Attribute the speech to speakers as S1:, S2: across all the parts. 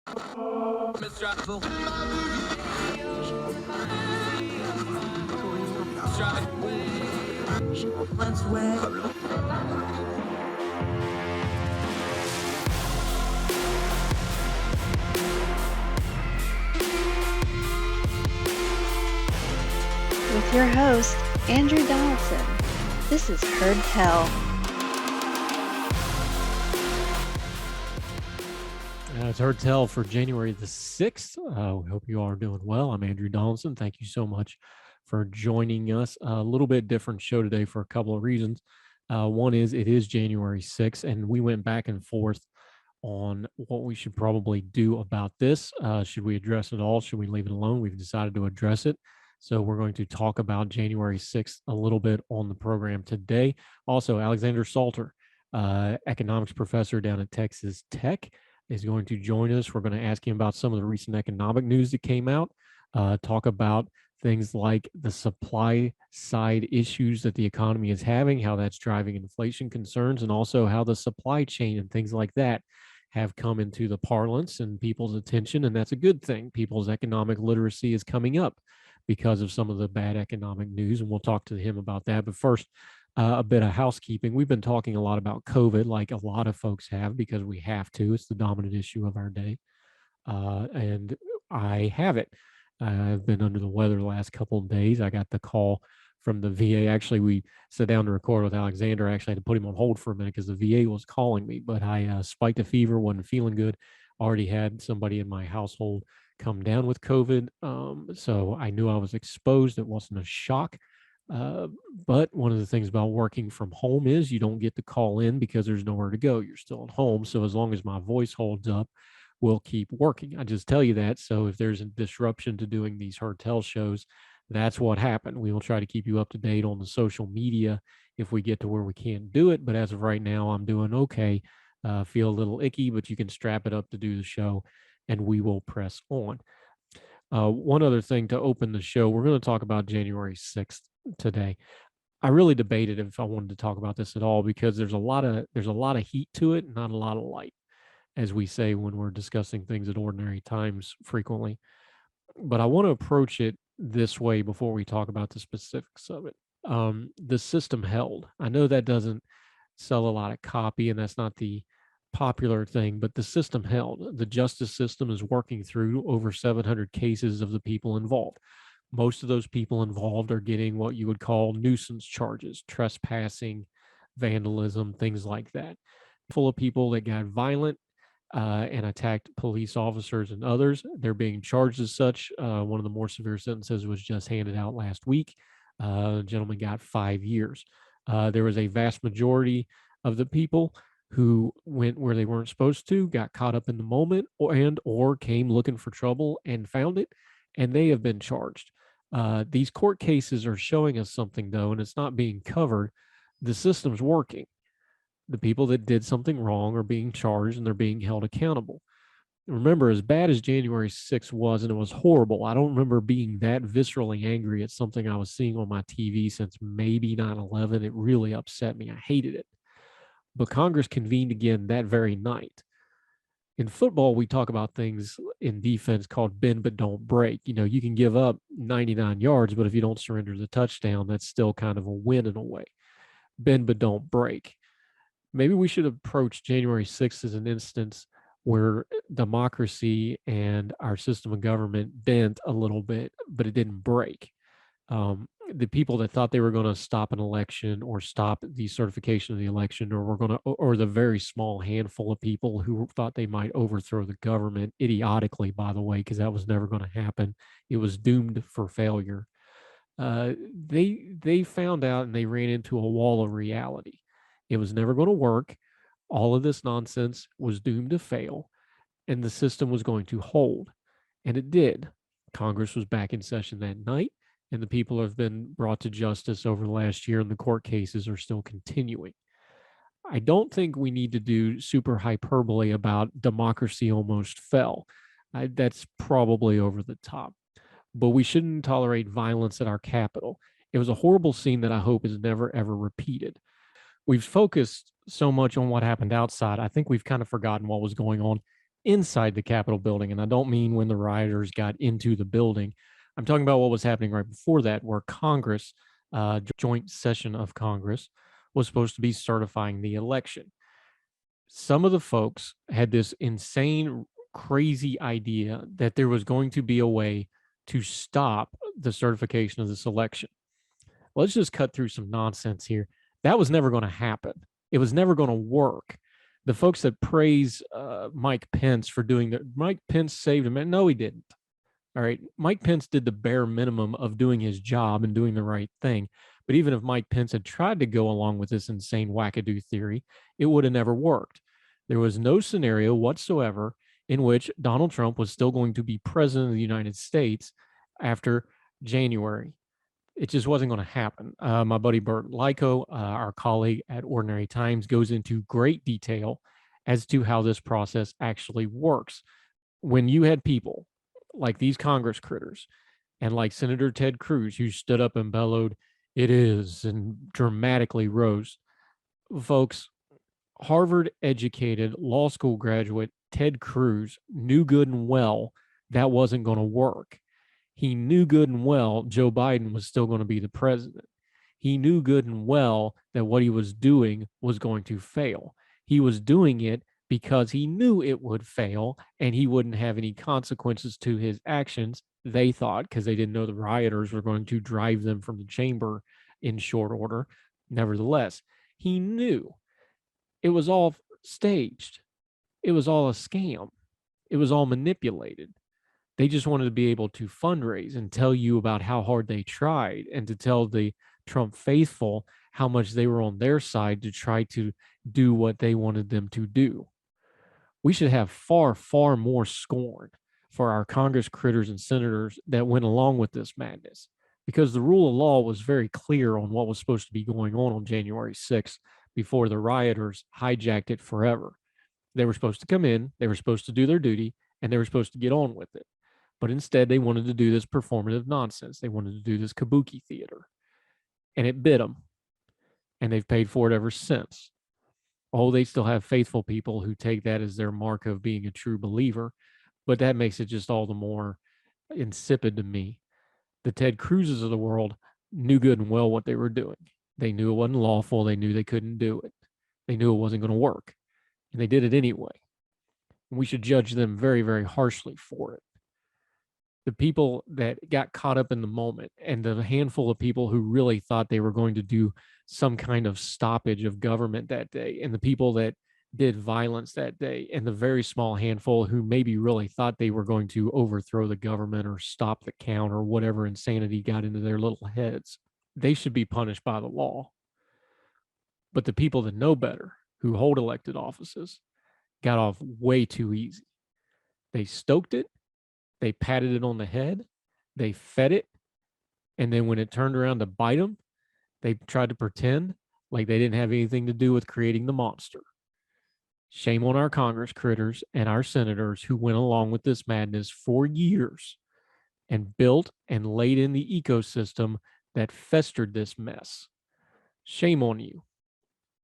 S1: With your host, Andrew Donaldson. This is Heard Tell.
S2: It's Heard Tell for January the 6th. We hope you all are doing well. I'm Andrew Donaldson. Thank you so much for joining us. A little bit different show today for a couple of reasons. One is it is January 6th, and we went back and forth on what we should probably do about this. Should we address it all? Should we leave it alone? We've decided to address it. So we're going to talk about January 6th a little bit on the program today. Also, Alexander Salter, economics professor down at Texas Tech, is going to join us. We're going to ask him about some of the recent economic news that came out, talk about things like the supply side issues that the economy is having, how that's driving inflation concerns, and also how the supply chain and things like that have come into the parlance and people's attention. And that's a good thing. People's economic literacy is coming up because of some of the bad economic news. And we'll talk to him about that. But first, a bit of housekeeping. We've been talking a lot about COVID, like a lot of folks have, because we have to. It's the dominant issue of our day. And I have it. I've been under the weather the last couple of days. I got the call from the VA. Actually, we sat down to record with Alexander. I actually had to put him on hold for a minute because the VA was calling me, but I spiked a fever, wasn't feeling good. Already had somebody in my household come down with COVID. So I knew I was exposed. It wasn't a shock. But one of the things about working from home is you don't get to call in because there's nowhere to go. You're still at home. So as long as my voice holds up, we'll keep working. I just tell you that. So if there's a disruption to doing these Heard Tell shows, that's what happened. We will try to keep you up to date on the social media if we get to where we can't do it. But as of right now, I'm doing okay. Feel a little icky, but you can strap it up to do the show and we will press on. One other thing to open the show, we're going to talk about January 6th today. I really debated if I wanted to talk about this at all because there's a lot of heat to it, not a lot of light, as we say when we're discussing things at ordinary times frequently. But I want to approach it this way before we talk about the specifics of it. The system held. I know that doesn't sell a lot of copy, and that's not the popular thing, but the system held. The justice system is working through over 700 cases of the people involved. Most of those people involved are getting what you would call nuisance charges, trespassing, vandalism, things like that. Full of people that got violent and attacked police officers and others. They're being charged as such. One of the more severe sentences was just handed out last week. The gentleman got 5 years. There was a vast majority of the people who went where they weren't supposed to, got caught up in the moment, or came looking for trouble and found it, and they have been charged. These court cases are showing us something, though, and it's not being covered. The system's working. The people that did something wrong are being charged and they're being held accountable. Remember, as bad as January 6th was, and it was horrible, I don't remember being that viscerally angry at something I was seeing on my TV since maybe 9/11. It really upset me. I hated it. But Congress convened again that very night. In football, we talk about things in defense called bend but don't break. You know, you can give up 99 yards, but if you don't surrender the touchdown, that's still kind of a win in a way. Bend but don't break. Maybe we should approach January 6th as an instance where democracy and our system of government bent a little bit, but it didn't break. The people that thought they were going to stop an election or stop the certification of the election, or the very small handful of people who thought they might overthrow the government idiotically, by the way, because that was never going to happen. It was doomed for failure. They found out and they ran into a wall of reality. It was never going to work. All of this nonsense was doomed to fail, and the system was going to hold. And it did. Congress was back in session that night, and the people have been brought to justice over the last year, and the court cases are still continuing. I don't think we need to do super hyperbole about democracy almost fell. That's probably over the top. But we shouldn't tolerate violence at our Capitol. It was a horrible scene that I hope is never, ever repeated. We've focused so much on what happened outside. I think we've kind of forgotten what was going on inside the Capitol building. And I don't mean when the rioters got into the building. I'm talking about what was happening right before that, where Congress, joint session of Congress, was supposed to be certifying the election. Some of the folks had this insane, crazy idea that there was going to be a way to stop the certification of this election. Let's just cut through some nonsense here. That was never going to happen. It was never going to work. The folks that praise Mike Pence for doing that, Mike Pence saved him. No, he didn't. All right. Mike Pence did the bare minimum of doing his job and doing the right thing. But even if Mike Pence had tried to go along with this insane wackadoo theory, it would have never worked. There was no scenario whatsoever in which Donald Trump was still going to be president of the United States after January. It just wasn't going to happen. My buddy Bert Lyko, our colleague at Ordinary Times, goes into great detail as to how this process actually works. When you had people like these Congress critters and like Senator Ted Cruz, who stood up and bellowed, "It is," and dramatically rose, folks, Harvard educated law school graduate Ted Cruz knew good and well that wasn't going to work. He knew good and well Joe Biden was still going to be the president. He knew good and well that what he was doing was going to fail. He was doing it because he knew it would fail and he wouldn't have any consequences to his actions, they thought, because they didn't know the rioters were going to drive them from the chamber in short order. Nevertheless, he knew it was all staged. It was all a scam. It was all manipulated. They just wanted to be able to fundraise and tell you about how hard they tried and to tell the Trump faithful how much they were on their side to try to do what they wanted them to do. We should have far, far more scorn for our Congress critters and senators that went along with this madness, because the rule of law was very clear on what was supposed to be going on January 6th before the rioters hijacked it forever. They were supposed to come in, they were supposed to do their duty, and they were supposed to get on with it. But instead, they wanted to do this performative nonsense. They wanted to do this kabuki theater. And it bit them. And they've paid for it ever since. Oh, they still have faithful people who take that as their mark of being a true believer. But that makes it just all the more insipid to me. The Ted Cruzes of the world knew good and well what they were doing. They knew it wasn't lawful. They knew they couldn't do it. They knew it wasn't going to work. And they did it anyway. And we should judge them very, very harshly for it. The people that got caught up in the moment and the handful of people who really thought they were going to do some kind of stoppage of government that day, and the people that did violence that day, and the very small handful who maybe really thought they were going to overthrow the government or stop the count or whatever insanity got into their little heads, they should be punished by the law. But the people that know better, who hold elected offices, got off way too easy. They stoked it. They patted it on the head, they fed it, and then when it turned around to bite them, they tried to pretend like they didn't have anything to do with creating the monster. Shame on our Congress critters and our senators who went along with this madness for years and built and laid in the ecosystem that festered this mess. Shame on you.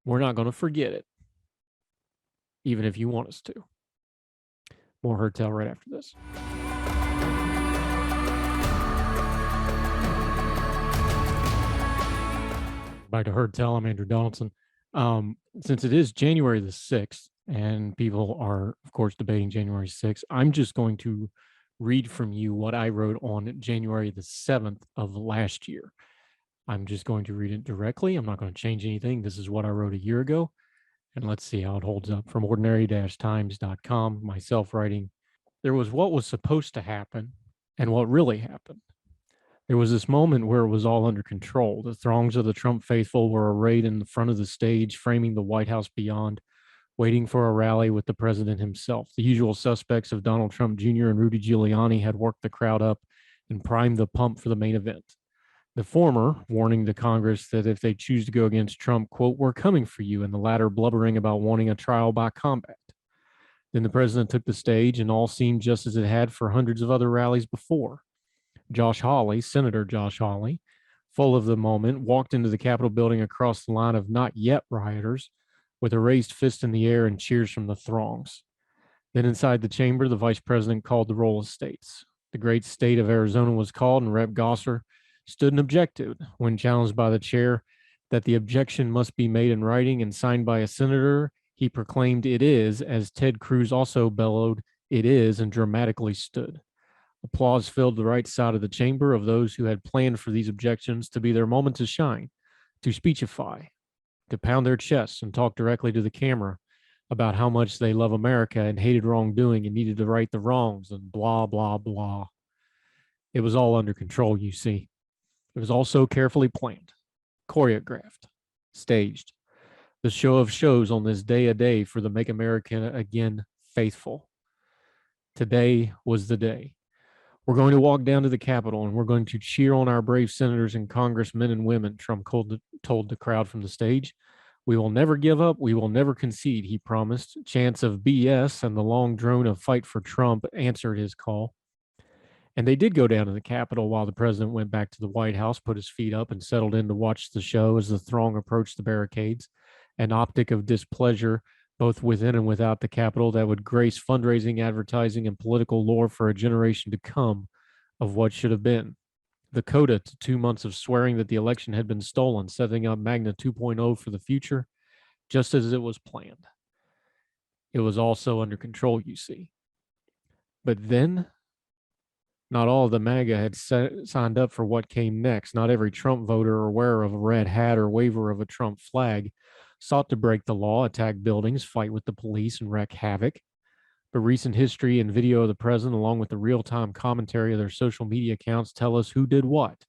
S2: We're not going to forget it, even if you want us to. More Herd Tell right after this. Back to Herd Tell. I'm Andrew Donaldson. Since it is January the 6th, and people are, of course, debating January 6th, I'm just going to read from you what I wrote on January the 7th of last year. I'm just going to read it directly. I'm not going to change anything. This is what I wrote a year ago. And let's see how it holds up. From ordinary-times.com, myself writing, there was what was supposed to happen and what really happened. There was this moment where it was all under control. The throngs of the Trump faithful were arrayed in the front of the stage, framing the White House beyond, waiting for a rally with the president himself. The usual suspects of Donald Trump Jr. and Rudy Giuliani had worked the crowd up and primed the pump for the main event. The former warning the Congress that if they choose to go against Trump, quote, "we're coming for you," and the latter blubbering about wanting a trial by combat. Then the president took the stage, and all seemed just as it had for hundreds of other rallies before. Josh Hawley, Senator Josh Hawley, full of the moment, walked into the Capitol building across the line of not yet rioters with a raised fist in the air and cheers from the throngs. Then inside the chamber, the vice president called the roll of states. The great state of Arizona was called, and Rep. Gosser stood and objected. When challenged by the chair that the objection must be made in writing and signed by a senator, he proclaimed "it is," as Ted Cruz also bellowed "it is," and dramatically stood. Applause filled the right side of the chamber of those who had planned for these objections to be their moment to shine, to speechify, to pound their chests and talk directly to the camera about how much they love America and hated wrongdoing and needed to right the wrongs and blah, blah, blah. It was all under control, you see. It was all so carefully planned, choreographed, staged. The show of shows on this day a day for the Make America Again faithful. Today was the day. We're going to walk down to the Capitol and we're going to cheer on our brave senators and congressmen and women, Trump told the crowd from the stage. We will never give up. We will never concede, he promised. Chants of BS and the long drone of fight for Trump answered his call. And they did go down to the Capitol while the president went back to the White House, put his feet up, and settled in to watch the show as the throng approached the barricades, an optic of displeasure both within and without the Capitol that would grace fundraising, advertising, and political lore for a generation to come of what should have been. The coda to 2 months of swearing that the election had been stolen, setting up Magna 2.0 for the future, just as it was planned. It was also under control, you see. But then, not all of the MAGA had signed up for what came next. Not every Trump voter or wearer of a red hat or waver of a Trump flag sought to break the law, attack buildings, fight with the police, and wreak havoc. But recent history and video of the president, along with the real-time commentary of their social media accounts, tell us who did what.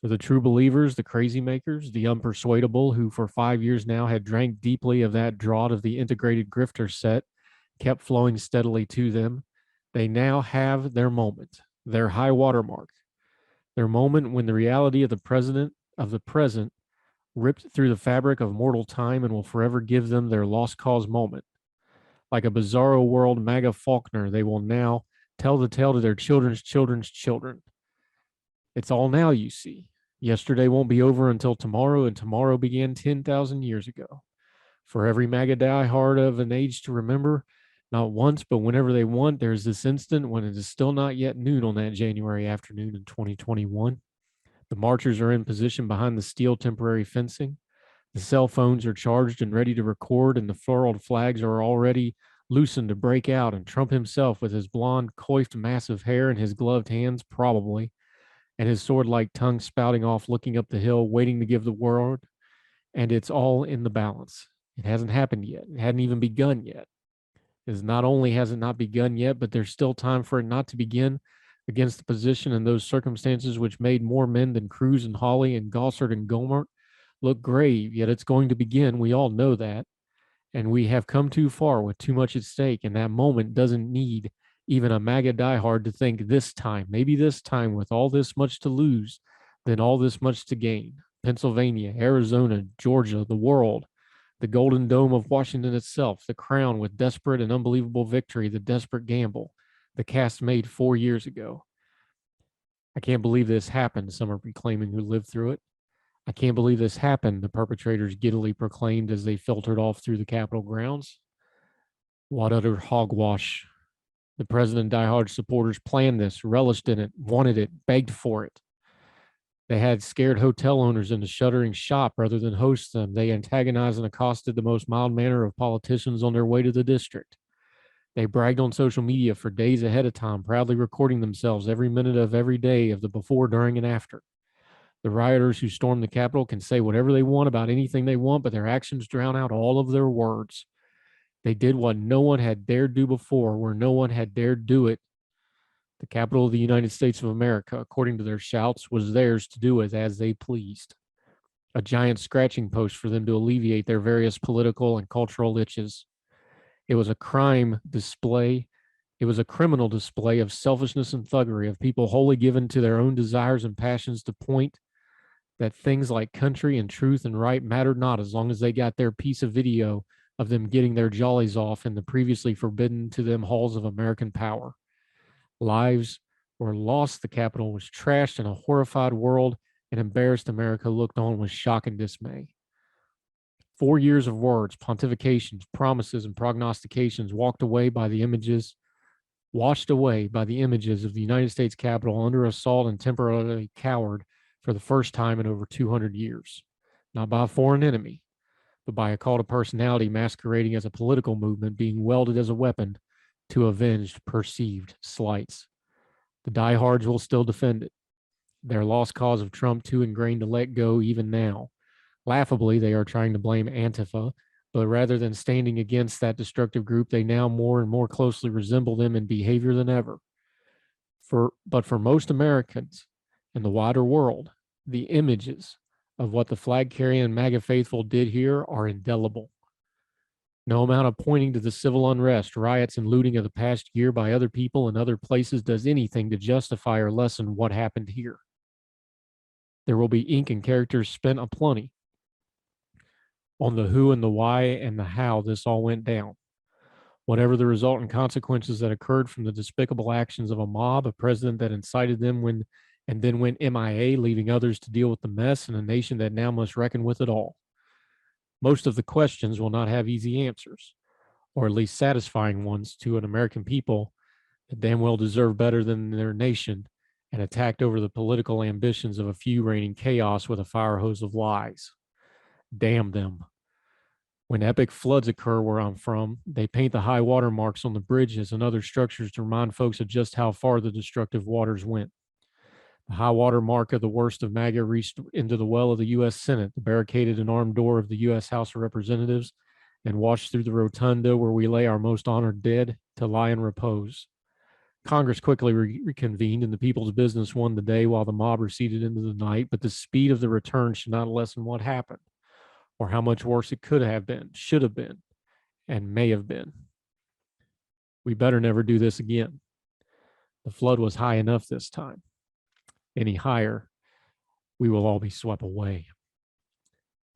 S2: For the true believers, the crazy makers, the unpersuadable, who for 5 years now had drank deeply of that draught of the integrated grifter set, kept flowing steadily to them, they now have their moment, their high watermark, their moment when the reality of the present ripped through the fabric of mortal time and will forever give them their lost cause moment. Like a bizarro world MAGA Faulkner, they will now tell the tale to their children's children's children. It's all now, you see. Yesterday won't be over until tomorrow, and tomorrow began 10,000 years ago. For every MAGA diehard of an age to remember, not once, but whenever they want, there's this instant when it is still not yet noon on that January afternoon in 2021. The marchers are in position behind the steel temporary fencing. The cell phones are charged and ready to record, and the furled flags are already loosened to break out, and Trump himself, with his blonde, coiffed, massive hair and his gloved hands, probably, and his sword-like tongue spouting off, looking up the hill, waiting to give the word, and it's all in the balance. It hasn't happened yet. It hadn't even begun yet. Is not only has it not begun yet, but there's still time for it not to begin against the position and those circumstances which made more men than Cruz and Hawley and Gossard and Gohmert look grave, yet it's going to begin. We all know that. And we have come too far with too much at stake, and that moment doesn't need even a MAGA diehard to think this time, maybe this time with all this much to lose, then all this much to gain. Pennsylvania, Arizona, Georgia, the world, the Golden Dome of Washington itself, the crown with desperate and unbelievable victory, the desperate gamble, the cast made 4 years ago. I can't believe this happened, some are proclaiming who lived through it. I can't believe this happened, the perpetrators giddily proclaimed as they filtered off through the Capitol grounds. What utter hogwash. The president and diehard supporters planned this, relished in it, wanted it, begged for it. They had scared hotel owners into shuttering shop rather than host them. They antagonized and accosted the most mild manner of politicians on their way to the district. They bragged on social media for days ahead of time, proudly recording themselves every minute of every day of the before, during, and after. The rioters who stormed the Capitol can say whatever they want about anything they want, but their actions drown out all of their words. They did what no one had dared do before, where no one had dared do it. The capital of the United States of America, according to their shouts, was theirs to do with as they pleased. A giant scratching post for them to alleviate their various political and cultural itches. It was a crime display. It was a criminal display of selfishness and thuggery, of people wholly given to their own desires and passions, to point that things like country and truth and right mattered not as long as they got their piece of video of them getting their jollies off in the previously forbidden to them halls of American power. Lives were lost, the Capitol was trashed, and a horrified world and embarrassed America looked on with shock and dismay. 4 years of words, pontifications, promises, and prognostications washed away by the images of the United States Capitol under assault and temporarily cowered for the first time in over 200 years. Not by a foreign enemy, but by a cult of personality masquerading as a political movement being welded as a weapon to avenge perceived slights. The diehards will still defend it. Their lost cause of Trump too ingrained to let go even now. Laughably, they are trying to blame Antifa, but rather than standing against that destructive group, they now more and more closely resemble them in behavior than ever. But for most Americans and the wider world, the images of what the flag-carrying MAGA faithful did here are indelible. No amount of pointing to the civil unrest, riots, and looting of the past year by other people in other places does anything to justify or lessen what happened here. There will be ink and characters spent aplenty on the who and the why and the how this all went down. Whatever the resultant consequences that occurred from the despicable actions of a mob, a president that incited them and then went MIA, leaving others to deal with the mess, and a nation that now must reckon with it all. Most of the questions will not have easy answers, or at least satisfying ones to an American people that damn well deserve better than their nation and attacked over the political ambitions of a few reigning chaos with a fire hose of lies. Damn them. When epic floods occur where I'm from, they paint the high water marks on the bridges and other structures to remind folks of just how far the destructive waters went. The high water mark of the worst of MAGA reached into the well of the U.S. Senate, the barricaded and armed door of the U.S. House of Representatives, and washed through the rotunda where we lay our most honored dead to lie in repose. Congress quickly reconvened and the people's business won the day while the mob receded into the night, but the speed of the return should not lessen what happened, or how much worse it could have been, should have been, and may have been. We better never do this again. The flood was high enough this time. Any higher, we will all be swept away.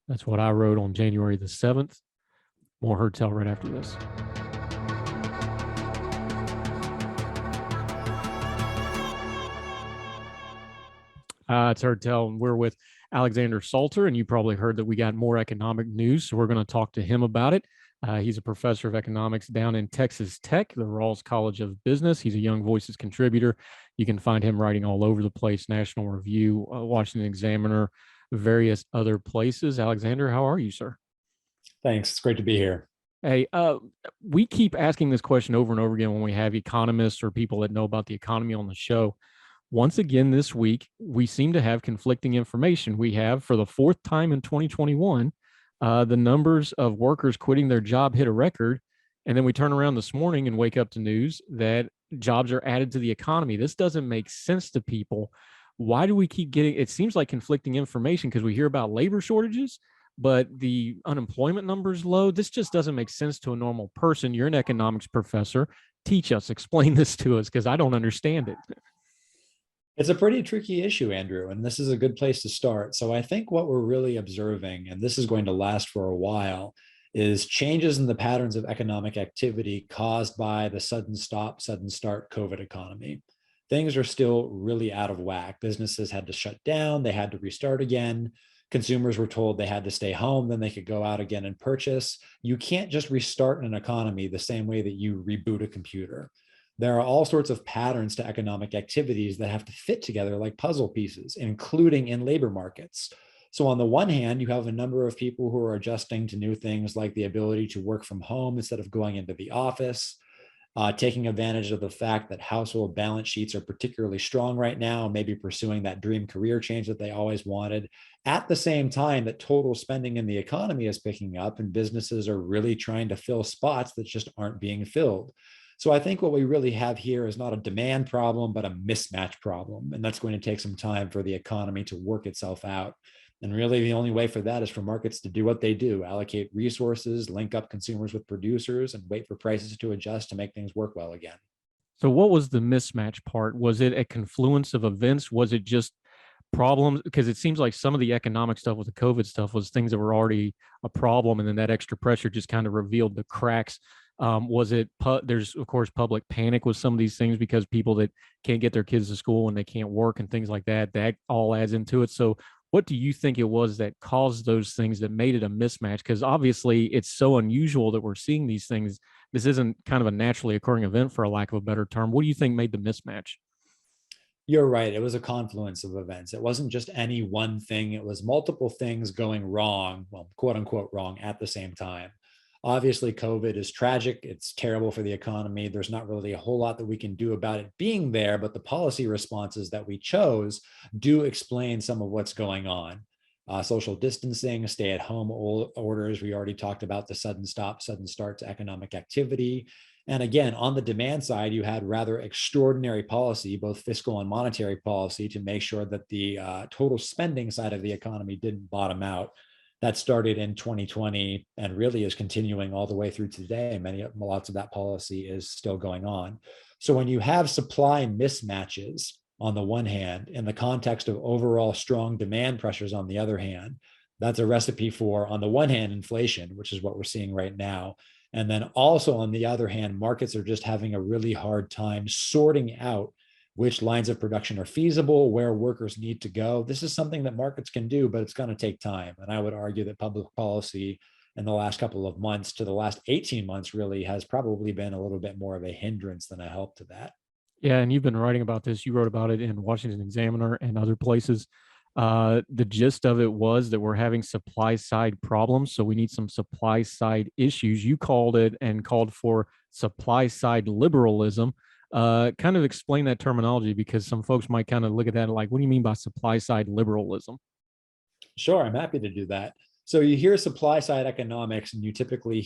S2: That's what I wrote on January the 7th. More Heard Tell right after this. It's Heard Tell, and we're with Alexander Salter, and you probably heard that we got more economic news, so we're going to talk to him about it. He's a professor of economics down in Texas Tech, the Rawls College of Business. He's a Young Voices contributor. You can find him writing all over the place, National Review, Washington Examiner, various other places. Alexander, how are you, sir?
S3: Thanks. It's great to be here.
S2: Hey, we keep asking this question over and over again when we have economists or people that know about the economy on the show. Once again this week, we seem to have conflicting information. We have, for the fourth time in 2021, the numbers of workers quitting their job hit a record. And then we turn around this morning and wake up to news that jobs are added to the economy. This doesn't make sense to people. Why do we keep getting, it seems like conflicting information because we hear about labor shortages, but the unemployment numbers low. This just doesn't make sense to a normal person. You're an economics professor. Teach us, explain this to us, because I don't understand it.
S3: It's a pretty tricky issue, Andrew, and this is a good place to start. So I think what we're really observing, and this is going to last for a while, is changes in the patterns of economic activity caused by the sudden stop, sudden start COVID economy. Things are still really out of whack. Businesses had to shut down, they had to restart again. Consumers were told they had to stay home, then they could go out again and purchase. You can't just restart an economy the same way that you reboot a computer. There are all sorts of patterns to economic activities that have to fit together like puzzle pieces, including in labor markets. So on the one hand, you have a number of people who are adjusting to new things like the ability to work from home instead of going into the office, taking advantage of the fact that household balance sheets are particularly strong right now, maybe pursuing that dream career change that they always wanted, at the same time that total spending in the economy is picking up and businesses are really trying to fill spots that just aren't being filled. So I think what we really have here is not a demand problem, but a mismatch problem. And that's going to take some time for the economy to work itself out. And really the only way for that is for markets to do what they do, allocate resources, link up consumers with producers, and wait for prices to adjust to make things work well again.
S2: So what was the mismatch part? Was it a confluence of events? Was it just problems? Because it seems like some of the economic stuff with the COVID stuff was things that were already a problem. And then that extra pressure just kind of revealed the cracks. Was it, there's of course public panic with some of these things because people that can't get their kids to school and they can't work and things like that, that all adds into it. So What do you think it was that caused those things that made it a mismatch? Because obviously it's so unusual that we're seeing these things. This isn't kind of a naturally occurring event, for a lack of a better term. What do you think made the mismatch?
S3: You're right. It was a confluence of events. It wasn't just any one thing, it was multiple things going wrong, well, quote unquote, wrong at the same time. Obviously, COVID is tragic. It's terrible for the economy. There's not really a whole lot that we can do about it being there, but the policy responses that we chose do explain some of what's going on. Social distancing, stay at home orders. We already talked about the sudden stop, sudden start to economic activity. And again, on the demand side, you had rather extraordinary policy, both fiscal and monetary policy, to make sure that the total spending side of the economy didn't bottom out. That started in 2020 and really is continuing all the way through today. Lots of that policy is still going on. So when you have supply mismatches on the one hand, in the context of overall strong demand pressures on the other hand, that's a recipe for, on the one hand, inflation, which is what we're seeing right now. And then also, on the other hand, markets are just having a really hard time sorting out which lines of production are feasible, where workers need to go. This is something that markets can do, but it's going to take time. And I would argue that public policy in the last couple of months to the last 18 months really has probably been a little bit more of a hindrance than a help to that.
S2: Yeah, and you've been writing about this. You wrote about it in Washington Examiner and other places. The gist of it was that we're having supply side problems, so we need some supply side issues. You called it and called for supply side liberalism. Kind of explain that terminology, because some folks might kind of look at that like, what do you mean by supply side liberalism?
S3: Sure, I'm happy to do that. So you hear supply side economics, and you typically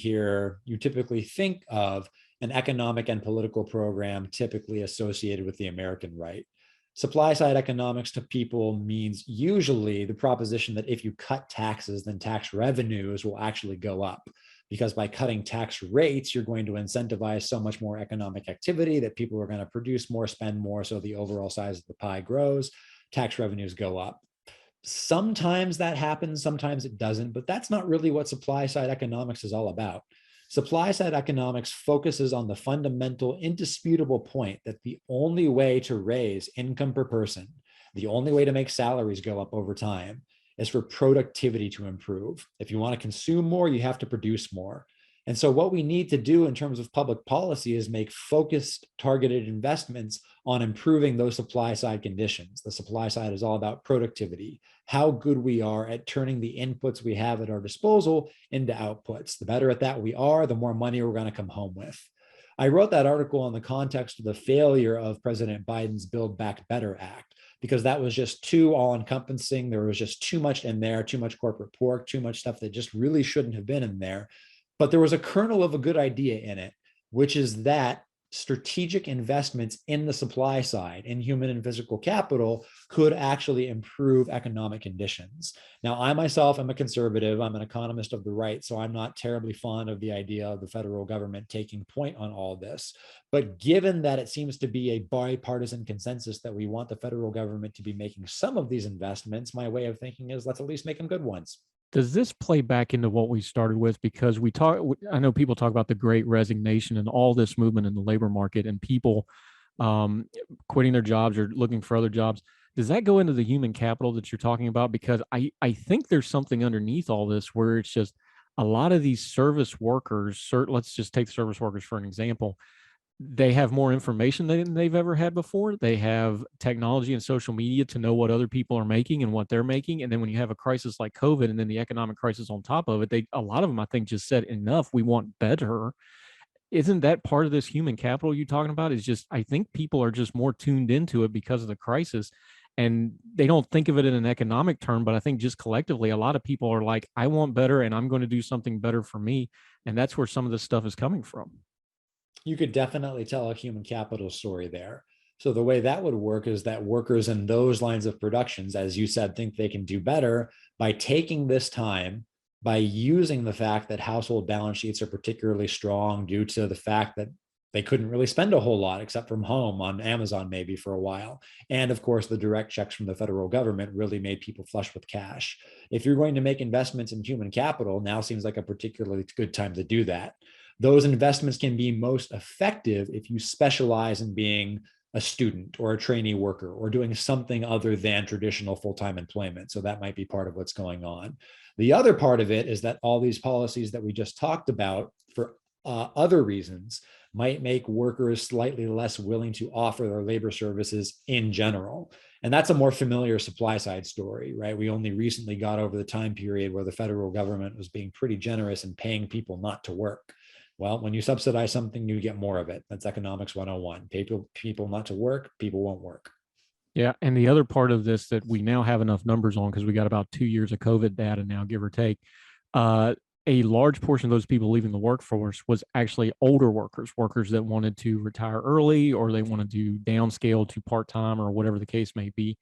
S3: think of an economic and political program typically associated with the American right. Supply side economics to people means usually the proposition that if you cut taxes, then tax revenues will actually go up. Because by cutting tax rates, you're going to incentivize so much more economic activity that people are going to produce more, spend more, so the overall size of the pie grows, tax revenues go up. Sometimes that happens, sometimes it doesn't, but that's not really what supply side economics is all about. Supply side economics focuses on the fundamental, indisputable point that the only way to raise income per person, the only way to make salaries go up over time, is for productivity to improve. If you want to consume more, you have to produce more. And so what we need to do in terms of public policy is make focused, targeted investments on improving those supply side conditions. The supply side is all about productivity, how good we are at turning the inputs we have at our disposal into outputs. The better at that we are, the more money we're going to come home with. I wrote that article in the context of the failure of President Biden's Build Back Better Act, because that was just too all-encompassing. There was just too much in there, too much corporate pork, too much stuff that just really shouldn't have been in there. But there was a kernel of a good idea in it, which is that strategic investments in the supply side, in human and physical capital, could actually improve economic conditions. Now, I myself am a conservative. I'm an economist of the right, so I'm not terribly fond of the idea of the federal government taking point on all this. But given that it seems to be a bipartisan consensus that we want the federal government to be making some of these investments, my way of thinking is let's at least make them good ones.
S2: Does this play back into what we started with? Because I know people talk about the great resignation and all this movement in the labor market and people quitting their jobs or looking for other jobs. Does that go into the human capital that you're talking about? Because I think there's something underneath all this where it's just a lot of these service workers, let's just take service workers for an example. They have more information than they've ever had before. They have technology and social media to know what other people are making and what they're making. And then when you have a crisis like COVID and then the economic crisis on top of it, a lot of them, I think, just said enough. We want better. Isn't that part of this human capital you're talking about? Is just, I think people are just more tuned into it because of the crisis. And they don't think of it in an economic term, but I think just collectively, a lot of people are like, I want better and I'm going to do something better for me. And that's where some of this stuff is coming from.
S3: You could definitely tell a human capital story there. So the way that would work is that workers in those lines of productions, as you said, think they can do better by taking this time, by using the fact that household balance sheets are particularly strong due to the fact that they couldn't really spend a whole lot except from home on Amazon maybe for a while. And of course, the direct checks from the federal government really made people flush with cash. If you're going to make investments in human capital, now seems like a particularly good time to do that. Those investments can be most effective if you specialize in being a student or a trainee worker or doing something other than traditional full-time employment. So that might be part of what's going on. The other part of it is that all these policies that we just talked about for other reasons might make workers slightly less willing to offer their labor services in general. And that's a more familiar supply side story, right? We only recently got over the time period where the federal government was being pretty generous in paying people not to work. Well, when you subsidize something, you get more of it. That's economics 101. Pay people not to work, people won't work.
S2: Yeah. And the other part of this that we now have enough numbers on, because we got about 2 years of COVID data now, give or take, a large portion of those people leaving the workforce was actually older workers that wanted to retire early, or they wanted to downscale to part-time, or whatever the case may be.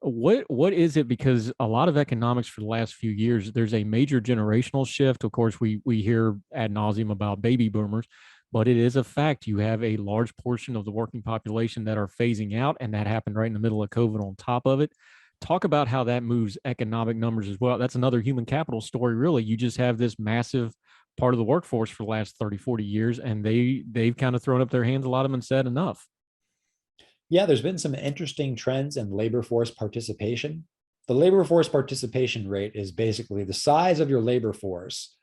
S2: What is it? Because a lot of economics for the last few years, there's a major generational shift. Of course, we hear ad nauseum about baby boomers, but it is a fact. You have a large portion of the working population that are phasing out, and that happened right in the middle of COVID on top of it. Talk about how that moves economic numbers as well. That's another human capital story, really. You just have this massive part of the workforce for the last 30, 40 years, and they've kind of thrown up their hands, a lot of them, and said enough.
S3: Yeah, there's been some interesting trends in labor force participation. The labor force participation rate is basically the size of your labor force,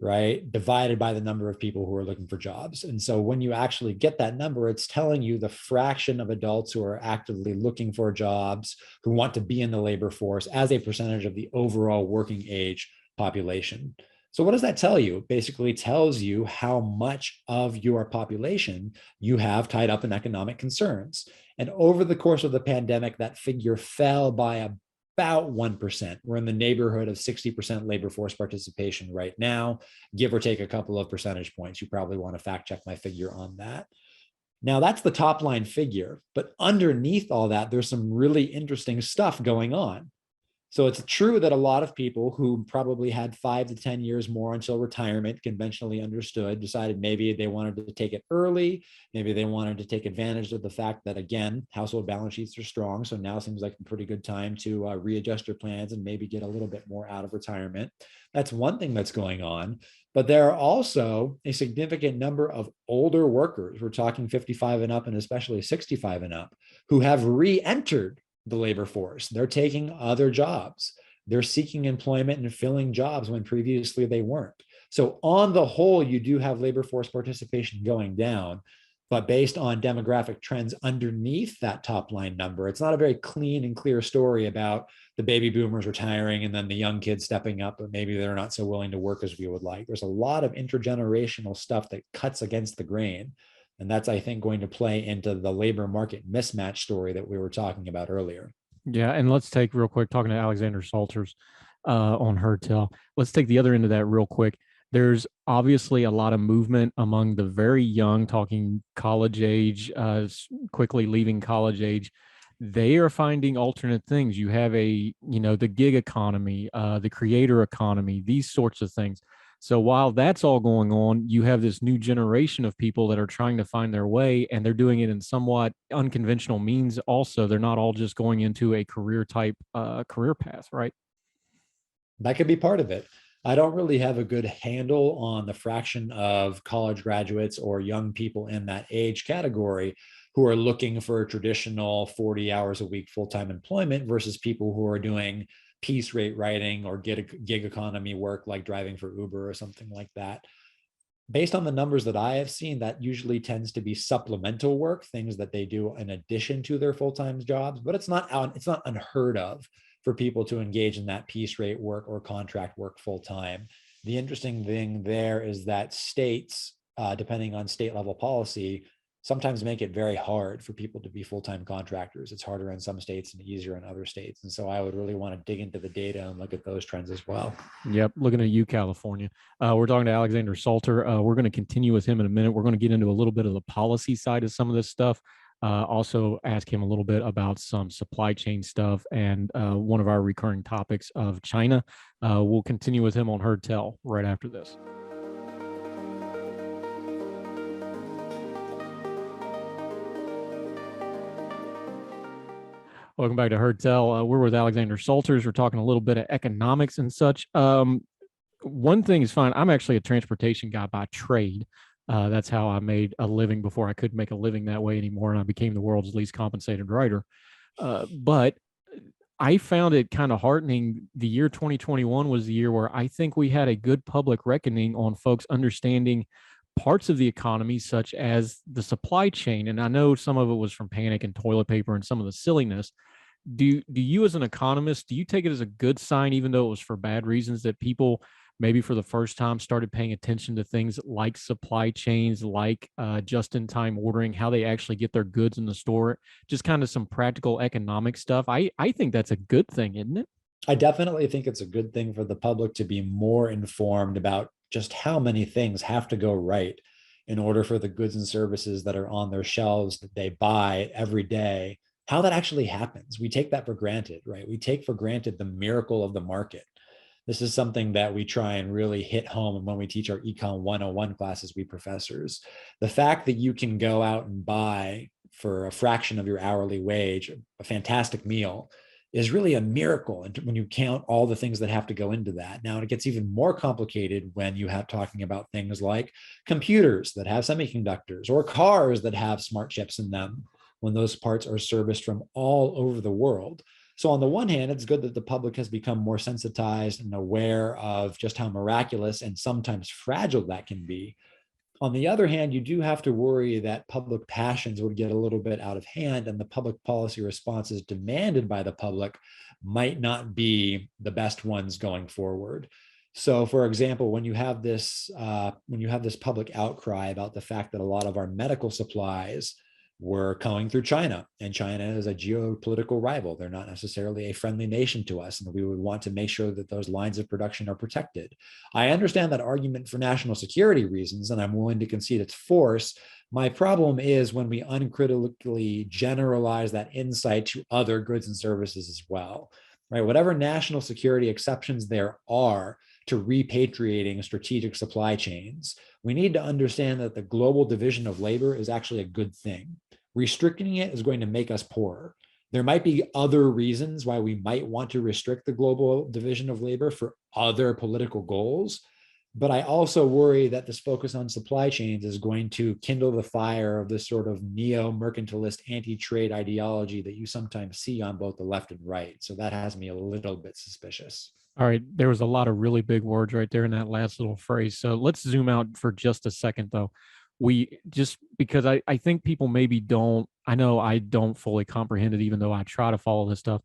S3: right, divided by the number of people who are looking for jobs. And so when you actually get that number, it's telling you the fraction of adults who are actively looking for jobs, who want to be in the labor force as a percentage of the overall working age population. So what does that tell you? Basically tells you how much of your population you have tied up in economic concerns. And over the course of the pandemic, that figure fell by about 1%. We're in the neighborhood of 60% labor force participation right now, give or take a couple of percentage points. You probably want to fact check my figure on that. Now, that's the top line figure, but underneath all that, there's some really interesting stuff going on. So it's true that a lot of people who probably had 5 to 10 years more until retirement, conventionally understood, decided maybe they wanted to take it early. Maybe they wanted to take advantage of the fact that, again, household balance sheets are strong. So now seems like a pretty good time to readjust your plans and maybe get a little bit more out of retirement. That's one thing that's going on. But there are also a significant number of older workers, we're talking 55 and up, and especially 65 and up, who have re-entered the labor force. They're taking other jobs. They're seeking employment and filling jobs when previously they weren't. So on the whole, you do have labor force participation going down, but based on demographic trends underneath that top line number, it's not a very clean and clear story about the baby boomers retiring and then the young kids stepping up, but maybe they're not so willing to work as we would like. There's a lot of intergenerational stuff that cuts against the grain. And that's, I think, going to play into the labor market mismatch story that we were talking about earlier.
S2: Yeah. And let's take real quick, talking to Alexander Salters on Hertel. Let's take the other end of that real quick. There's obviously a lot of movement among the very young, talking college age, quickly leaving college age. They are finding alternate things. You have the gig economy, the creator economy, these sorts of things. So while that's all going on, you have this new generation of people that are trying to find their way, and they're doing it in somewhat unconventional means also. They're not all just going into a career type career path, right?
S3: That could be part of it. I don't really have a good handle on the fraction of college graduates or young people in that age category who are looking for traditional 40 hours a week full-time employment versus people who are doing piece rate writing or gig economy work like driving for Uber or something like that. Based on the numbers that I have seen, that usually tends to be supplemental work, things that they do in addition to their full-time jobs, but it's not unheard of for people to engage in that piece rate work or contract work full-time. The interesting thing there is that states, depending on state level policy, sometimes make it very hard for people to be full-time contractors. It's harder in some states and easier in other states. And so I would really want to dig into the data and look at those trends as well.
S2: Yep. Looking at you, California. We're talking to Alexander Salter. We're going to continue with him in a minute. We're going to get into a little bit of the policy side of some of this stuff. Also ask him a little bit about some supply chain stuff and one of our recurring topics of China. We'll continue with him on Hertel right after this. Welcome back to Hertel. We're with Alexander Salters. We're talking a little bit of economics and such. One thing is fine. I'm actually a transportation guy by trade. That's how I made a living before I could make a living that way anymore, and I became the world's least compensated writer. But I found it kind of heartening. The year 2021 was the year where I think we had a good public reckoning on folks understanding parts of the economy, such as the supply chain. And I know some of it was from panic and toilet paper and some of the silliness. Do you, as an economist, do you take it as a good sign, even though it was for bad reasons, that people maybe for the first time started paying attention to things like supply chains, like just-in-time ordering, how they actually get their goods in the store, just kind of some practical economic stuff? I think that's a good thing, isn't it?
S3: I definitely think it's a good thing for the public to be more informed about just how many things have to go right in order for the goods and services that are on their shelves that they buy every day, how that actually happens. We take that for granted, right? We take for granted the miracle of the market. This is something that we try and really hit home when we teach our Econ 101 classes, we professors. The fact that you can go out and buy for a fraction of your hourly wage a fantastic meal is really a miracle when you count all the things that have to go into that. Now, it gets even more complicated when you have talking about things like computers that have semiconductors or cars that have smart chips in them, when those parts are serviced from all over the world. So on the one hand, it's good that the public has become more sensitized and aware of just how miraculous and sometimes fragile that can be. On the other hand, you do have to worry that public passions would get a little bit out of hand, and the public policy responses demanded by the public might not be the best ones going forward. So, for example, when you have this public outcry about the fact that a lot of our medical supplies were going through China, and China is a geopolitical rival. They're not necessarily a friendly nation to us, and we would want to make sure that those lines of production are protected. I understand that argument for national security reasons, and I'm willing to concede its force. My problem is when we uncritically generalize that insight to other goods and services as well, right? Whatever national security exceptions there are to repatriating strategic supply chains, we need to understand that the global division of labor is actually a good thing. Restricting it is going to make us poorer. There might be other reasons why we might want to restrict the global division of labor for other political goals. But I also worry that this focus on supply chains is going to kindle the fire of this sort of neo-mercantilist anti-trade ideology that you sometimes see on both the left and right. So that has me a little bit suspicious.
S2: All right, there was a lot of really big words right there in that last little phrase. So let's zoom out for just a second, though. We just, because I think people maybe don't, I know I don't fully comprehend it, even though I try to follow this stuff.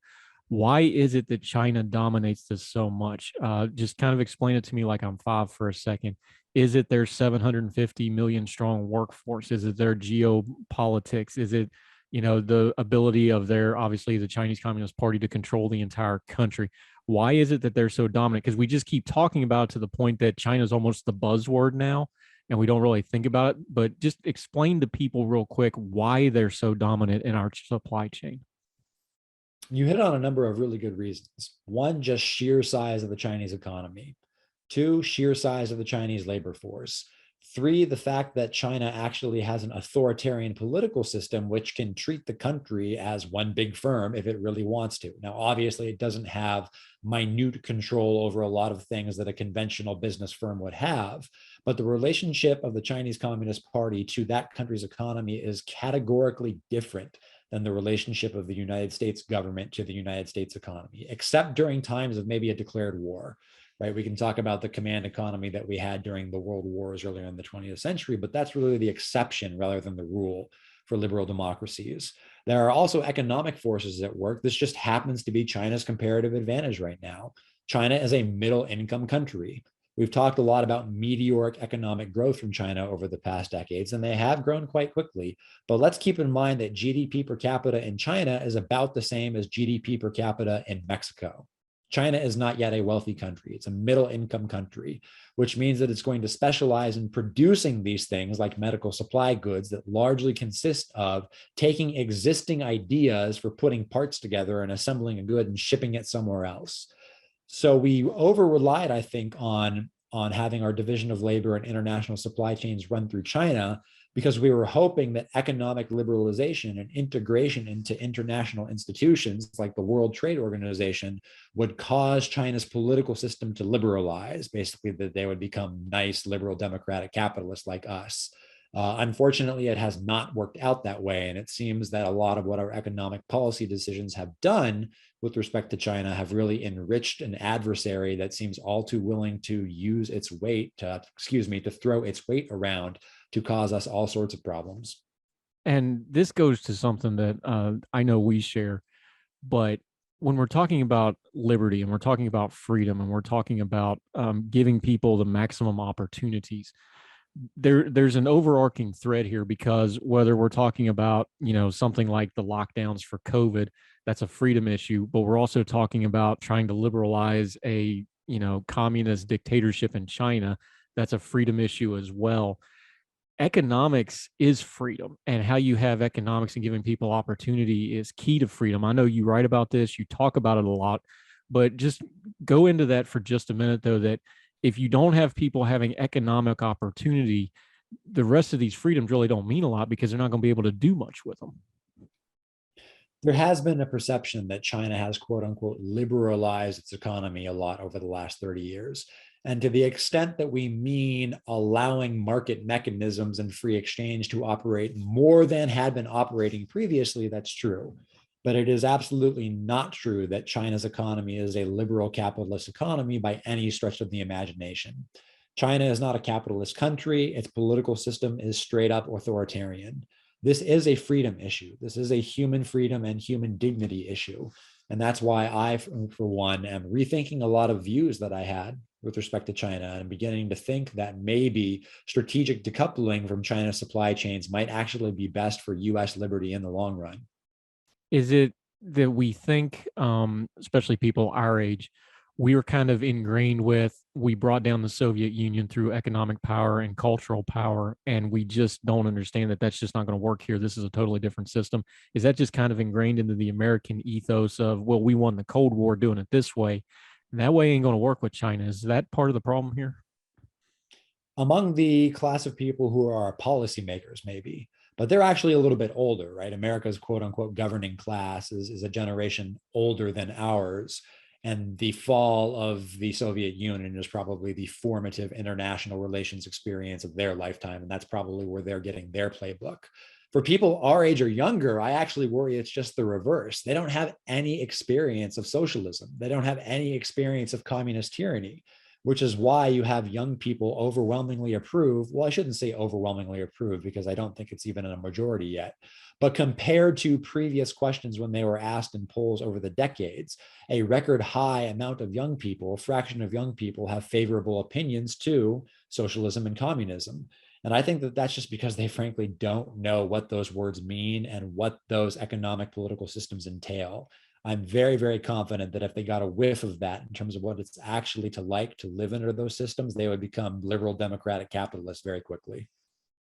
S2: Why is it that China dominates this so much? Just kind of explain it to me like I'm five for a second. Is it their 750 million strong workforce? Is it their geopolitics? Is it, the ability of obviously the Chinese Communist Party to control the entire country? Why is it that they're so dominant? Because we just keep talking about it to the point that China is almost the buzzword now, and we don't really think about it. But just explain to people real quick why they're so dominant in our supply chain.
S3: You hit on a number of really good reasons. One, just sheer size of the Chinese economy. Two, sheer size of the Chinese labor force. Three, the fact that China actually has an authoritarian political system which can treat the country as one big firm if it really wants to. Now, obviously, it doesn't have minute control over a lot of things that a conventional business firm would have, but the relationship of the Chinese Communist Party to that country's economy is categorically different than the relationship of the United States government to the United States economy, except during times of maybe a declared war. Right? We can talk about the command economy that we had during the world wars earlier in the 20th century, but that's really the exception rather than the rule for liberal democracies. There are also economic forces at work. This just happens to be China's comparative advantage right now. China is a middle income country. We've talked a lot about meteoric economic growth from China over the past decades, and they have grown quite quickly. But let's keep in mind that GDP per capita in China is about the same as GDP per capita in Mexico. China is not yet a wealthy country. It's a middle income country, which means that it's going to specialize in producing these things like medical supply goods that largely consist of taking existing ideas for putting parts together and assembling a good and shipping it somewhere else. So we over-relied, I think, on having our division of labor and international supply chains run through China because we were hoping that economic liberalization and integration into international institutions like the World Trade Organization would cause China's political system to liberalize, basically that they would become nice, liberal, democratic capitalists like us. Unfortunately, it has not worked out that way. And it seems that a lot of what our economic policy decisions have done with respect to China have really enriched an adversary that seems all too willing to use its weight, to throw its weight around to cause us all sorts of problems.
S2: And this goes to something that I know we share, but when we're talking about liberty and we're talking about freedom and we're talking about giving people the maximum opportunities, there's an overarching thread here, because whether we're talking about, something like the lockdowns for COVID, that's a freedom issue, but we're also talking about trying to liberalize a, communist dictatorship in China. That's a freedom issue as well. Economics is freedom, and how you have economics and giving people opportunity is key to freedom. I know you write about this, you talk about it a lot, but just go into that for just a minute, though, that if you don't have people having economic opportunity, the rest of these freedoms really don't mean a lot, because they're not going to be able to do much with them.
S3: There has been a perception that China has, quote unquote, liberalized its economy a lot over the last 30 years. And to the extent that we mean allowing market mechanisms and free exchange to operate more than had been operating previously, that's true. But it is absolutely not true that China's economy is a liberal capitalist economy by any stretch of the imagination. China is not a capitalist country. Its political system is straight up authoritarian. This is a freedom issue. This is a human freedom and human dignity issue. And that's why I, for one, am rethinking a lot of views that I had with respect to China, and I'm beginning to think that maybe strategic decoupling from China's supply chains might actually be best for US liberty in the long run.
S2: Is it that we think, especially people our age, we were kind of ingrained with, we brought down the Soviet Union through economic power and cultural power, and we just don't understand that that's just not going to work here. This is a totally different system. Is that just kind of ingrained into the American ethos of, well, we won the Cold War doing it this way, and that way ain't going to work with China? Is that part of the problem here?
S3: Among the class of people who are policymakers, maybe, but they're actually a little bit older, right? America's quote unquote governing class is a generation older than ours. And the fall of the Soviet Union is probably the formative international relations experience of their lifetime. And that's probably where they're getting their playbook. For people our age or younger, I actually worry it's just the reverse. They don't have any experience of socialism. They don't have any experience of communist tyranny, which is why you have young people overwhelmingly approve. Well, I shouldn't say overwhelmingly approve, because I don't think it's even in a majority yet. But compared to previous questions when they were asked in polls over the decades, a record high amount of young people, a fraction of young people, have favorable opinions to socialism and communism. And I think that that's just because they frankly don't know what those words mean and what those economic political systems entail. I'm very, very confident that if they got a whiff of that in terms of what it's actually to like to live under those systems, they would become liberal democratic capitalists very quickly.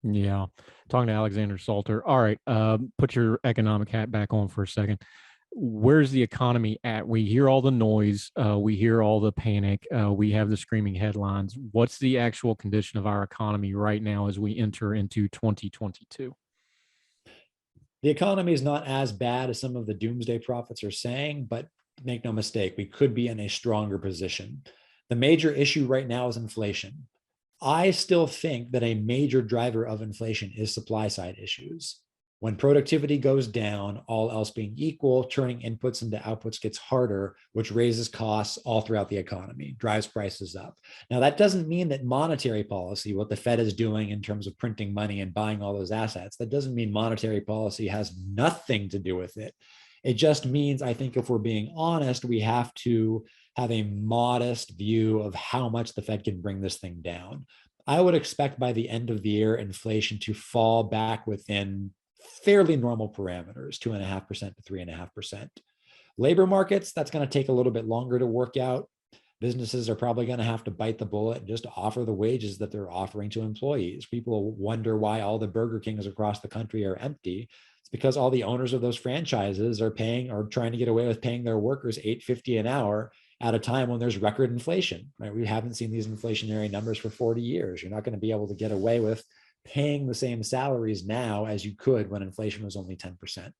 S2: Yeah. Talking to Alexander Salter. All right. Put your economic hat back on for a second. Where's the economy at? We hear all the noise. We hear all the panic. We have the screaming headlines. What's the actual condition of our economy right now as we enter into 2022?
S3: The economy is not as bad as some of the doomsday prophets are saying, but make no mistake, we could be in a stronger position. The major issue right now is inflation. I still think that a major driver of inflation is supply side issues. When productivity goes down, all else being equal, turning inputs into outputs gets harder, which raises costs all throughout the economy, drives prices up. Now, that doesn't mean that monetary policy, what the Fed is doing in terms of printing money and buying all those assets, that doesn't mean monetary policy has nothing to do with it. It just means, I think, if we're being honest, we have to have a modest view of how much the Fed can bring this thing down. I would expect by the end of the year, inflation to fall back within fairly normal parameters, 2.5% to 3.5%. Labor markets, that's going to take a little bit longer to work out. Businesses are probably going to have to bite the bullet and just offer the wages that they're offering to employees. People wonder why all the Burger Kings across the country are empty. It's because all the owners of those franchises are paying or trying to get away with paying their workers $8.50 an hour at a time when there's record inflation, right? We haven't seen these inflationary numbers for 40 years. You're not going to be able to get away with paying the same salaries now as you could when inflation was only 10%.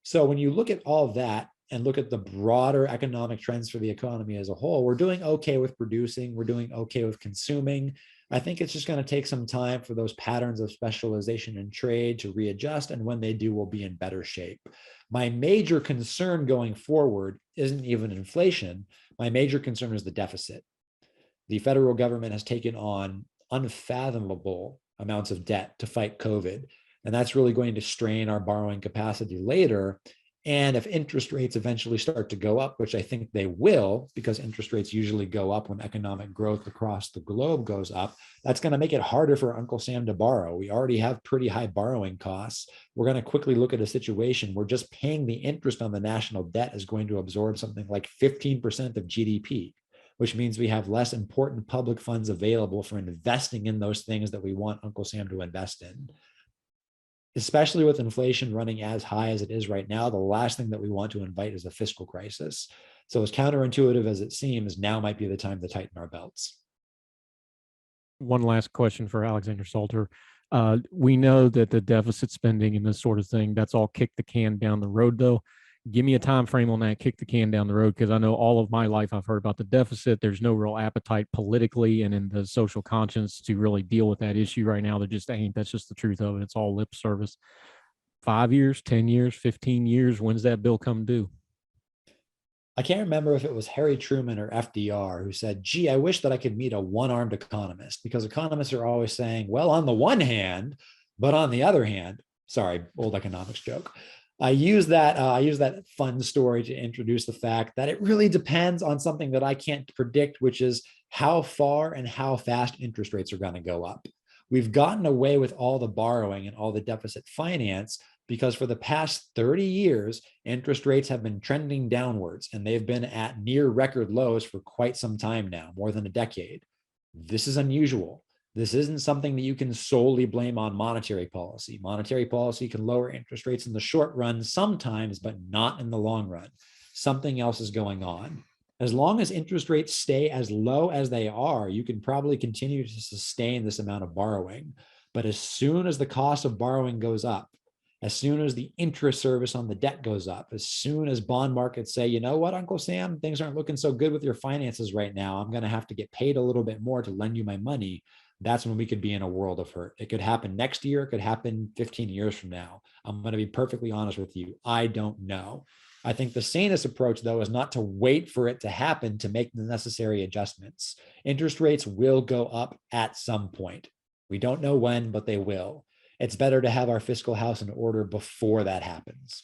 S3: So when you look at all that and look at the broader economic trends for the economy as a whole, we're doing okay with producing, we're doing okay with consuming. I think it's just going to take some time for those patterns of specialization in trade to readjust. And when they do, we'll be in better shape. My major concern going forward isn't even inflation. My major concern is the deficit. The federal government has taken on unfathomable amounts of debt to fight COVID. And that's really going to strain our borrowing capacity later. And if interest rates eventually start to go up, which I think they will, because interest rates usually go up when economic growth across the globe goes up, that's going to make it harder for Uncle Sam to borrow. We already have pretty high borrowing costs. We're going to quickly look at a situation where just paying the interest on the national debt is going to absorb something like 15% of GDP, which means we have less important public funds available for investing in those things that we want Uncle Sam to invest in. Especially with inflation running as high as it is right now, the last thing that we want to invite is a fiscal crisis. So as counterintuitive as it seems, now might be the time to tighten our belts.
S2: One last question for Alexander Salter. We know that the deficit spending and this sort of thing, that's all kick the can down the road, though. Give me a time frame on that, kick the can down the road, because I know all of my life I've heard about the deficit. There's no real appetite politically and in the social conscience to really deal with that issue right now. There just ain't. That's just the truth of it. It's all lip service. 5 years, 10 years, 15 years, when's that bill come due?
S3: I can't remember if it was Harry Truman or FDR who said, gee, I wish that I could meet a one-armed economist, because economists are always saying, well, on the one hand, but on the other hand, sorry, old economics joke. I use that fun story to introduce the fact that it really depends on something that I can't predict, which is how far and how fast interest rates are going to go up. We've gotten away with all the borrowing and all the deficit finance because for the past 30 years, interest rates have been trending downwards, and they've been at near record lows for quite some time now, more than a decade. This is unusual. This isn't something that you can solely blame on monetary policy. Monetary policy can lower interest rates in the short run sometimes, but not in the long run. Something else is going on. As long as interest rates stay as low as they are, you can probably continue to sustain this amount of borrowing. But as soon as the cost of borrowing goes up, as soon as the interest service on the debt goes up, as soon as bond markets say, you know what, Uncle Sam, things aren't looking so good with your finances right now, I'm going to have to get paid a little bit more to lend you my money, that's when we could be in a world of hurt. It could happen next year. It could happen 15 years from now. I'm going to be perfectly honest with you. I don't know. I think the sanest approach, though, is not to wait for it to happen to make the necessary adjustments. Interest rates will go up at some point. We don't know when, but they will. It's better to have our fiscal house in order before that happens.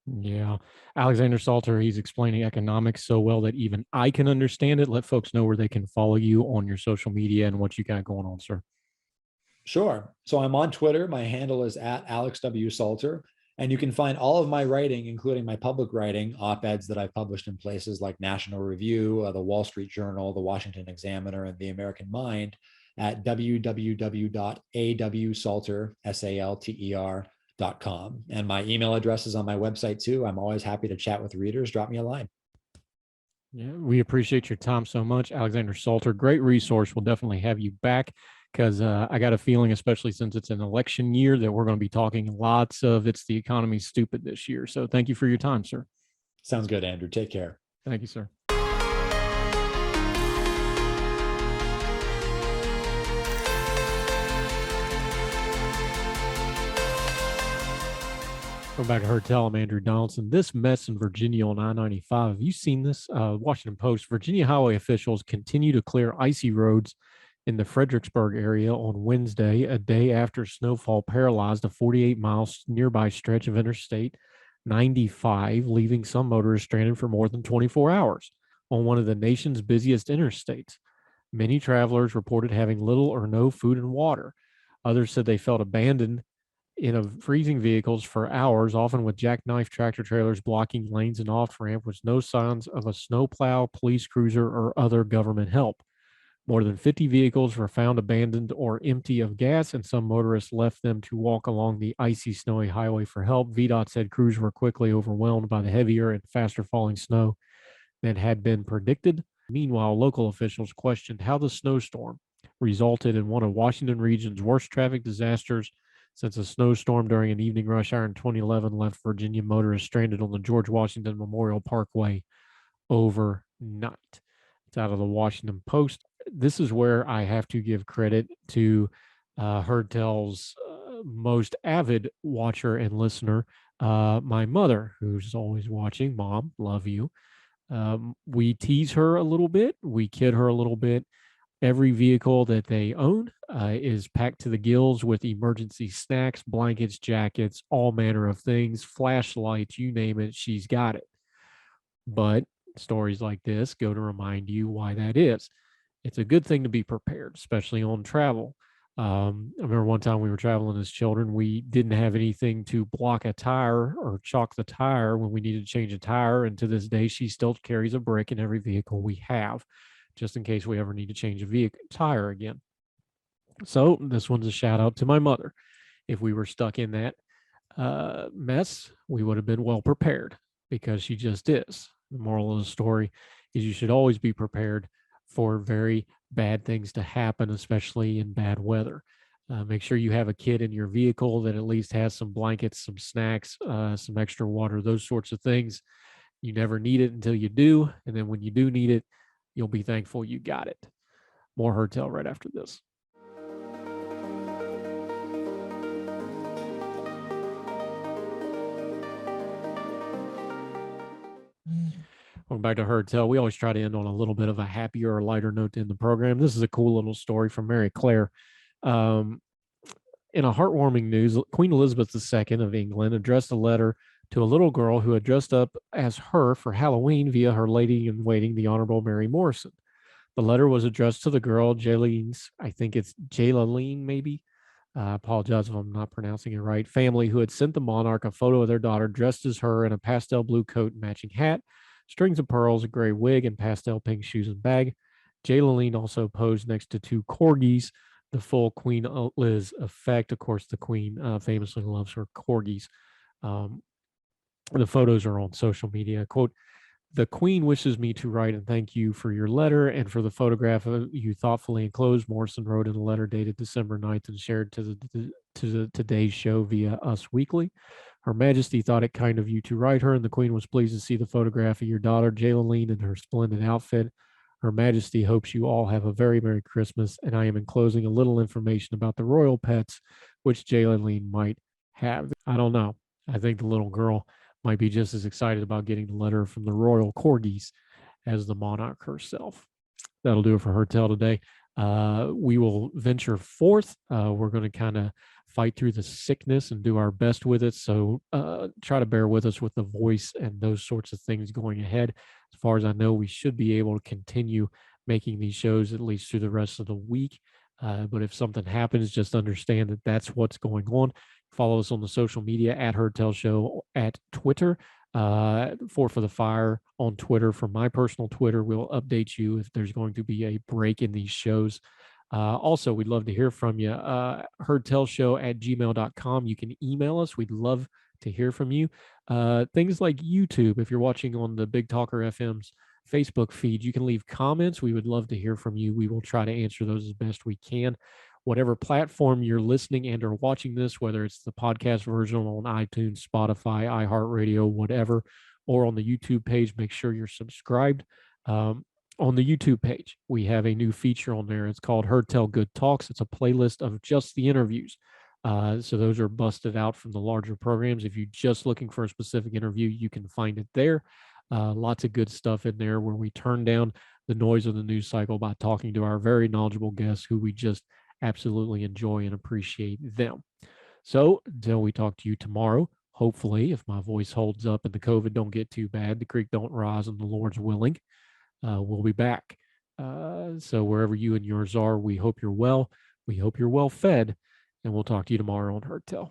S2: Yeah. Alexander Salter, he's explaining economics so well that even I can understand it. Let folks know where they can follow you on your social media and what you got going on, sir.
S3: Sure. So I'm on Twitter. My handle is at Alex W. Salter. And you can find all of my writing, including my public writing, op-eds that I've published in places like National Review, the Wall Street Journal, the Washington Examiner, and the American Mind at www.awsalter.com. And my email address is on my website too. I'm always happy to chat with readers. Drop me a line.
S2: Yeah, we appreciate your time so much, Alexander Salter. Great resource. We'll definitely have you back because I got a feeling, especially since it's an election year, that we're going to be talking lots of it's the economy's stupid this year. So thank you for your time, sir.
S3: Sounds good, Andrew. Take care.
S2: Thank you, sir. Go back to her tell. I'm Andrew Donaldson. This mess in Virginia on I-95. Have you seen this? Washington Post. Virginia highway officials continue to clear icy roads in the Fredericksburg area on Wednesday, a day after snowfall paralyzed a 48-mile nearby stretch of Interstate 95, leaving some motorists stranded for more than 24 hours on one of the nation's busiest interstates. Many travelers reported having little or no food and water. Others said they felt abandoned in freezing vehicles for hours, often with jackknife tractor trailers blocking lanes and off-ramp with no signs of a snowplow, police cruiser, or other government help. More than 50 vehicles were found abandoned or empty of gas, and some motorists left them to walk along the icy, snowy highway for help. VDOT said crews were quickly overwhelmed by the heavier and faster falling snow than had been predicted. Meanwhile, local officials questioned how the snowstorm resulted in one of Washington region's worst traffic disasters since a snowstorm during an evening rush hour in 2011 left Virginia motorists stranded on the George Washington Memorial Parkway overnight. It's out of the Washington Post. This is where I have to give credit to Heard Tell's most avid watcher and listener, my mother, who's always watching. Mom, love you. We tease her a little bit. We kid her a little bit. Every vehicle that they own is packed to the gills with emergency snacks, blankets, jackets, all manner of things, flashlights, you name it, she's got it. But stories like this go to remind you why that is. It's a good thing to be prepared, especially on travel. I remember one time we were traveling as children, we didn't have anything to block a tire or chalk the tire when we needed to change a tire. And to this day, she still carries a brick in every vehicle we have, just in case we ever need to change a tire again. So this one's a shout out to my mother. If we were stuck in that mess, we would have been well prepared, because she just is. The moral of the story is you should always be prepared for very bad things to happen, especially in bad weather. Make sure you have a kid in your vehicle that at least has some blankets, some snacks, some extra water, those sorts of things. You never need it until you do. And then when you do need it, you'll be thankful you got it. More Heard Tell right after this. Welcome back to Heard Tell. We always try to end on a little bit of a happier or lighter note in the program. This is a cool little story from Mary Claire. In a heartwarming news, Queen Elizabeth II of England addressed a letter to a little girl who had dressed up as her for Halloween via her lady-in-waiting, the Honorable Mary Morrison. The letter was addressed to the girl, Jaylene's, I think it's Jayleen maybe, I apologize if I'm not pronouncing it right, family who had sent the monarch a photo of their daughter dressed as her in a pastel blue coat and matching hat, strings of pearls, a gray wig, and pastel pink shoes and bag. Jayleen also posed next to two corgis, the full Queen Liz effect. Of course, the Queen famously loves her corgis. The photos are on social media. Quote, "The Queen wishes me to write and thank you for your letter and for the photograph of you thoughtfully enclosed," Morrison wrote in a letter dated December 9th and shared to the Today's Show via Us Weekly. "Her Majesty thought it kind of you to write her, and the Queen was pleased to see the photograph of your daughter, Jayleen, in her splendid outfit. Her Majesty hopes you all have a very Merry Christmas, and I am enclosing a little information about the royal pets which Jayleen might have." I don't know. I think the little girl might be just as excited about getting the letter from the royal corgis as the monarch herself. That'll do it for Heard Tell today. We will venture forth. We're going to kind of fight through the sickness and do our best with it. So try to bear with us with the voice and those sorts of things going ahead. As far as I know, we should be able to continue making these shows at least through the rest of the week. But if something happens, just understand that that's what's going on. Follow us on the social media at Heard Tell Show at Twitter. For the Fire on Twitter. For my personal Twitter, we'll update you if there's going to be a break in these shows. Also, we'd love to hear from you. heardtellshow@gmail.com. You can email us. We'd love to hear from you. Things like YouTube, if you're watching on the Big Talker FM's Facebook feed, you can leave comments. We would love to hear from you. We will try to answer those as best we can. Whatever platform you're listening and or watching this, whether it's the podcast version on iTunes, Spotify, iHeartRadio, whatever, or on the YouTube page, make sure you're subscribed. On the YouTube page, we have a new feature on there. It's called Heard Tell Good Talks. It's a playlist of just the interviews. So those are busted out from the larger programs. If you're just looking for a specific interview, you can find it there. Lots of good stuff in there where we turn down the noise of the news cycle by talking to our very knowledgeable guests who we just absolutely enjoy and appreciate them. So until we talk to you tomorrow, hopefully, if my voice holds up and the COVID don't get too bad, the creek don't rise and the Lord's willing, we'll be back. So wherever you and yours are, we hope you're well. We hope you're well fed, and we'll talk to you tomorrow on Heard Tell.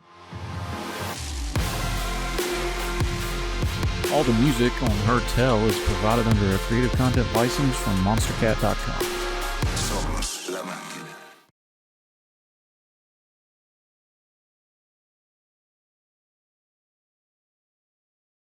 S4: All the music on Heard Tell is provided under a Creative Content license from monstercat.com.
S5: Somos la máquina.